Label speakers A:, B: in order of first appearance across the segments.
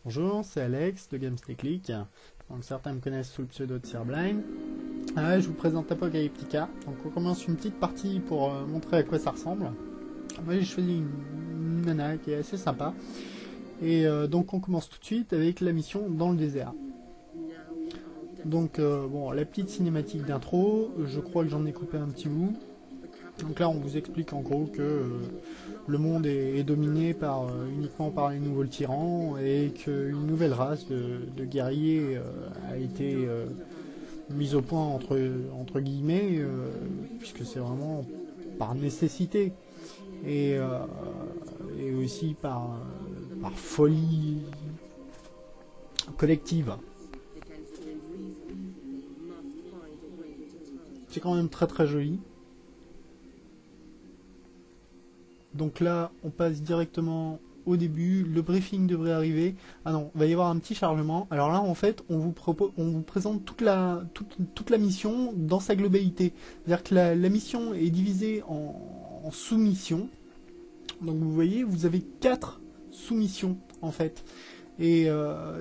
A: Bonjour, c'est Alex de GamesTechLeak. Donc certains me connaissent sous le pseudo de Sirblind. Je vous présente Apocalyptica. Donc on commence une petite partie pour montrer à quoi ça ressemble. Moi j'ai choisi une nana qui est assez sympa. Et donc on commence tout de suite avec la mission dans le désert. Donc bon, la petite cinématique d'intro, je crois que j'en ai coupé un petit bout. Donc là on vous explique en gros que le monde est dominé uniquement par les nouveaux tyrans et qu'une nouvelle race de guerriers a été mise au point entre guillemets, puisque c'est vraiment par nécessité et aussi par folie collective. C'est quand même très très joli. Donc là, on passe directement au début. Le briefing devrait arriver. Ah non, il va y avoir un petit chargement. Alors là, en fait, on vous présente toute la mission dans sa globalité. C'est-à-dire que la mission est divisée en sous-missions. Donc vous voyez, vous avez 4 sous-missions en fait. Et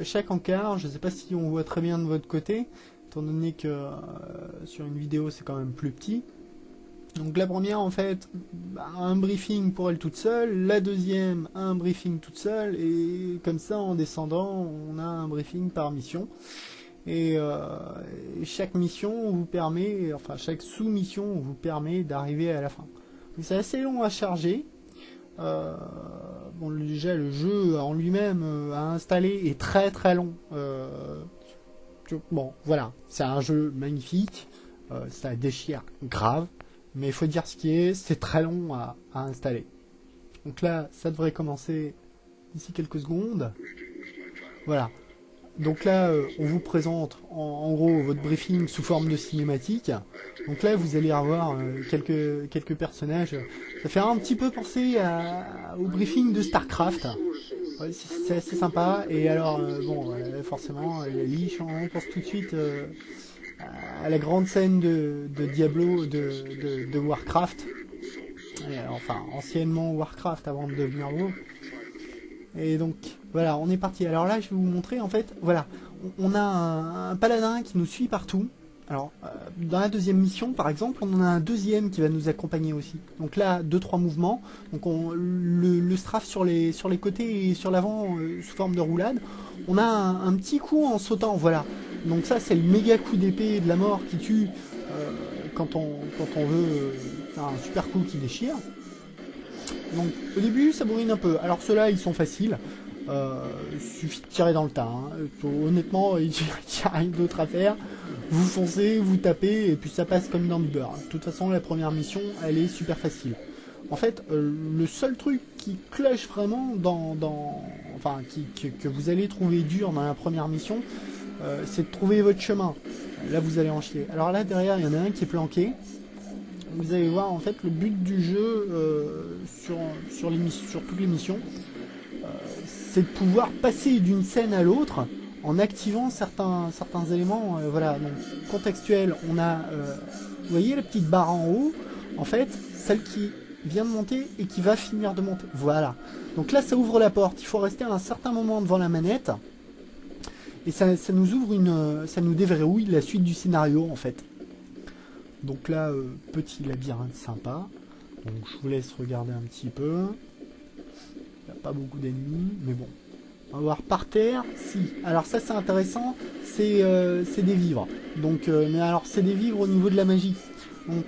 A: chaque encart, je ne sais pas si on voit très bien de votre côté, étant donné que sur une vidéo c'est quand même plus petit. Donc la première en fait a un briefing pour elle toute seule, la deuxième a un briefing toute seule, et comme ça en descendant on a un briefing par mission. Et chaque mission vous permet, enfin chaque sous-mission vous permet d'arriver à la fin. C'est assez long à charger. Bon, déjà le jeu en lui-même à installer est très très long. Bon voilà, c'est un jeu magnifique, ça déchire grave. Mais il faut dire ce qui est, c'est très long à installer. Donc là, ça devrait commencer d'ici quelques secondes. Voilà. Donc là, on vous présente en gros votre briefing sous forme de cinématique. Donc là, vous allez avoir quelques personnages. Ça fait un petit peu penser au briefing de StarCraft. Ouais, c'est assez sympa. Et alors, bon, forcément, Lich, on pense tout de suite à la grande scène de Diablo, de Warcraft, enfin anciennement Warcraft avant de devenir WoW. Et donc voilà, on est parti. Alors là je vais vous montrer en fait, voilà, on a un paladin qui nous suit partout. Alors dans la deuxième mission par exemple, on en a un deuxième qui va nous accompagner aussi. Donc là 2-3 mouvements, donc le strafe sur les côtés et sur l'avant sous forme de roulade. On a un petit coup en sautant, voilà. Donc ça c'est le méga coup d'épée de la mort qui tue quand on veut faire un super coup qui déchire. Donc au début ça bourrine un peu. Alors ceux-là ils sont faciles. Il suffit de tirer dans le tas. Hein. Honnêtement il n'y a rien d'autre à faire. Vous foncez, vous tapez et puis ça passe comme dans du beurre. De toute façon la première mission elle est super facile. En fait le seul truc qui cloche vraiment enfin que vous allez trouver dur dans la première mission, c'est de trouver votre chemin. Là vous allez en chier. Alors là derrière il y en a un qui est planqué. Vous allez voir en fait le but du jeu sur toutes les missions, c'est de pouvoir passer d'une scène à l'autre en activant certains éléments voilà, donc, contextuels. On a vous voyez la petite barre en haut, en fait celle qui vient de monter et qui va finir de monter. Voilà. Donc là ça ouvre la porte, il faut rester un certain moment devant la manette. Et ça nous ouvre ça nous déverrouille la suite du scénario en fait. Donc là, petit labyrinthe sympa. Donc je vous laisse regarder un petit peu. Il n'y a pas beaucoup d'ennemis, mais bon. On va voir par terre. Si. Alors ça c'est intéressant, c'est des vivres. Donc, mais alors c'est des vivres au niveau de la magie. Donc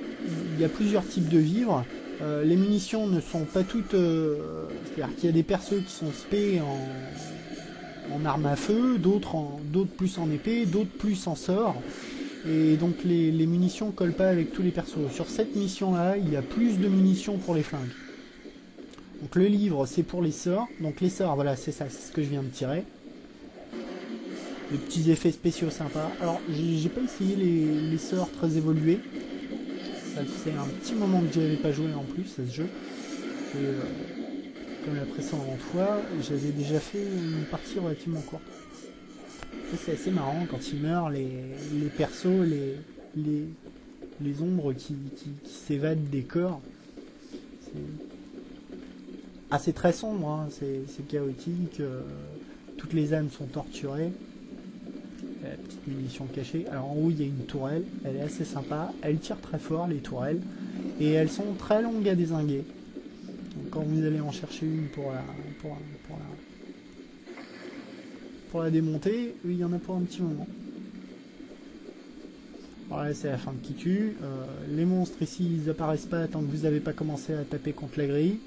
A: il y a plusieurs types de vivres. Les munitions ne sont pas toutes. C'est-à-dire qu'il y a des persos qui sont spé en arme à feu, d'autres plus en épée, d'autres plus en sort. Et donc les munitions collent pas avec tous les persos. Sur cette mission là, il y a plus de munitions pour les flingues. Donc le livre c'est pour les sorts. Donc les sorts, voilà, c'est ça, c'est ce que je viens de tirer. Les petits effets spéciaux sympas. Alors j'ai pas essayé les sorts très évolués. Ça fait un petit moment que j'avais pas joué en plus à ce jeu. Et, comme la précédente fois, j'avais déjà fait une partie relativement courte. C'est assez marrant quand ils meurent, les persos, les ombres qui s'évadent des corps. C'est très sombre, hein, c'est chaotique. toutes les âmes sont torturées. La petite munition cachée. Alors en haut il y a une tourelle, elle est assez sympa, elle tire très fort les tourelles, et elles sont très longues à dézinguer. Donc quand vous allez en chercher une pour la démonter, il y en a pour un petit moment. Voilà, c'est la fin qui tue. Les monstres ici, ils apparaissent pas tant que vous n'avez pas commencé à taper contre la grille.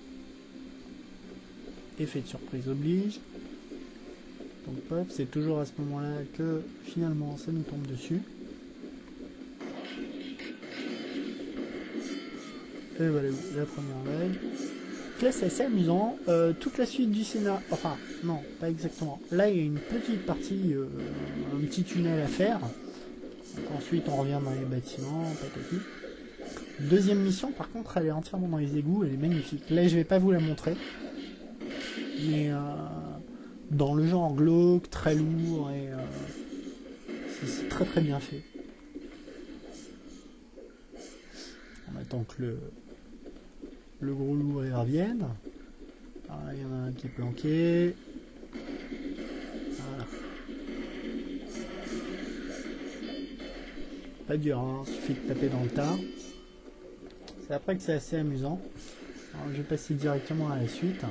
A: Effet de surprise oblige. Donc pop, c'est toujours à ce moment-là que finalement ça nous tombe dessus. Et voilà la première vague. Donc là c'est assez amusant. Toute la suite du scénario, enfin non, pas exactement. Là il y a une petite partie, un petit tunnel à faire. Donc ensuite on revient dans les bâtiments, patati. Deuxième mission par contre elle est entièrement dans les égouts, elle est magnifique. Là je vais pas vous la montrer. Mais dans le genre glauque, très lourd, et c'est très très bien fait. On attend que le gros loup revienne. Il y en a un qui est planqué. Voilà. Pas dur, hein, suffit de taper dans le tas. C'est après que c'est assez amusant. Alors, je vais passer directement à la suite.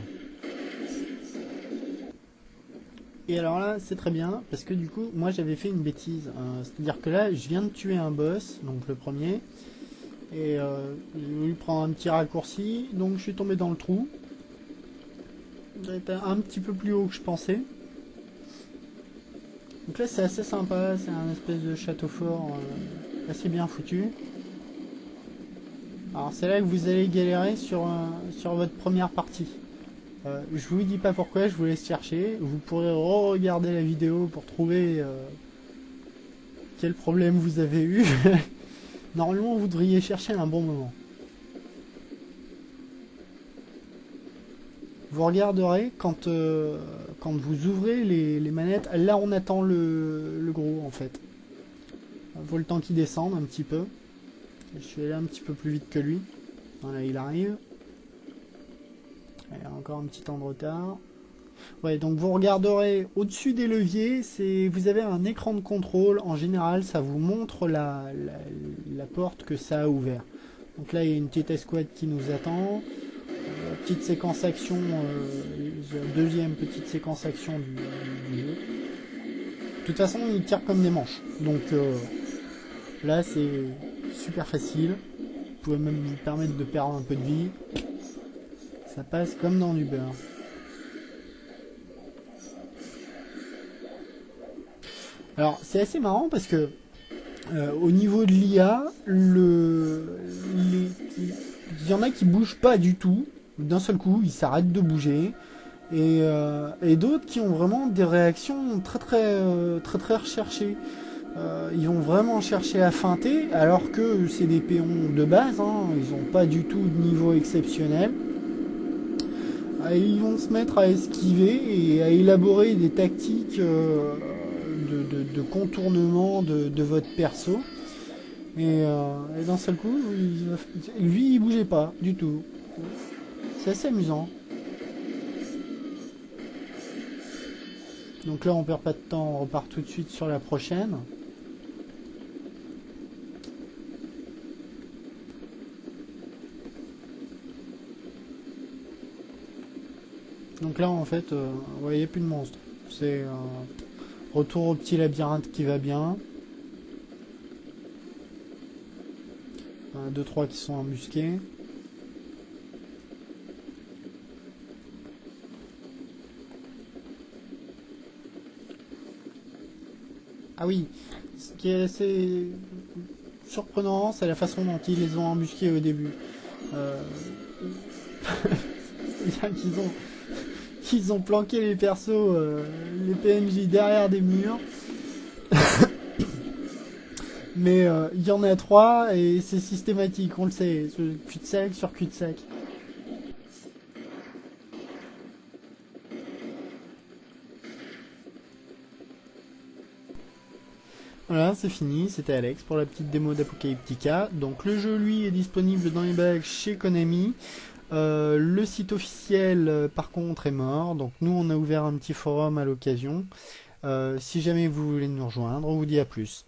A: Et alors là, c'est très bien, parce que du coup, moi j'avais fait une bêtise. C'est-à-dire que là, je viens de tuer un boss, donc le premier, et j'ai voulu prendre un petit raccourci, donc je suis tombé dans le trou. J'étais un petit peu plus haut que je pensais. Donc là, c'est assez sympa, c'est un espèce de château fort assez bien foutu. Alors c'est là que vous allez galérer sur votre première partie. Je vous dis pas pourquoi, je vous laisse chercher. Vous pourrez re-regarder la vidéo pour trouver quel problème vous avez eu. Normalement, vous devriez chercher un bon moment. Vous regarderez quand vous ouvrez les manettes. Là, on attend le gros en fait. Il faut le temps qu'il descende un petit peu. Je suis allé un petit peu plus vite que lui. Voilà, il arrive. Il y a encore un petit temps de retard. Ouais, donc vous regarderez au-dessus des leviers, vous avez un écran de contrôle. En général, ça vous montre la porte que ça a ouvert. Donc là, il y a une petite escouade qui nous attend. Petite séquence action, deuxième petite séquence action du jeu. De toute façon, il tire comme des manches. Donc là, c'est super facile. Vous pouvez même vous permettre de perdre un peu de vie. Ça passe comme dans du beurre. Alors c'est assez marrant parce que au niveau de l'IA, il y en a qui bougent pas du tout. D'un seul coup, ils s'arrêtent de bouger. Et d'autres qui ont vraiment des réactions très recherchées. Ils vont vraiment chercher à feinter alors que c'est des péons de base. Hein, ils n'ont pas du tout de niveau exceptionnel. Ils vont se mettre à esquiver et à élaborer des tactiques de contournement de votre perso. Et d'un seul coup, lui, il bougeait pas du tout. C'est assez amusant. Donc là, on perd pas de temps, on repart tout de suite sur la prochaine. Donc là, en fait, vous voyez, plus de monstres. C'est retour au petit labyrinthe qui va bien. 2-3 qui sont embusqués. Ah oui, ce qui est assez surprenant, c'est la façon dont ils les ont embusqués au début. C'est-à-dire qu'ils ont planqué les persos, les PNJ derrière des murs. Mais il y en a 3 et c'est systématique, on le sait, cul-de-sac sur cul-de-sac. Voilà, c'est fini, c'était Alex pour la petite démo d'Apocalyptica. Donc le jeu, lui, est disponible dans les bacs chez Konami. Le site officiel, par contre, est mort. Donc nous, on a ouvert un petit forum à l'occasion. Si jamais vous voulez nous rejoindre, on vous dit à plus.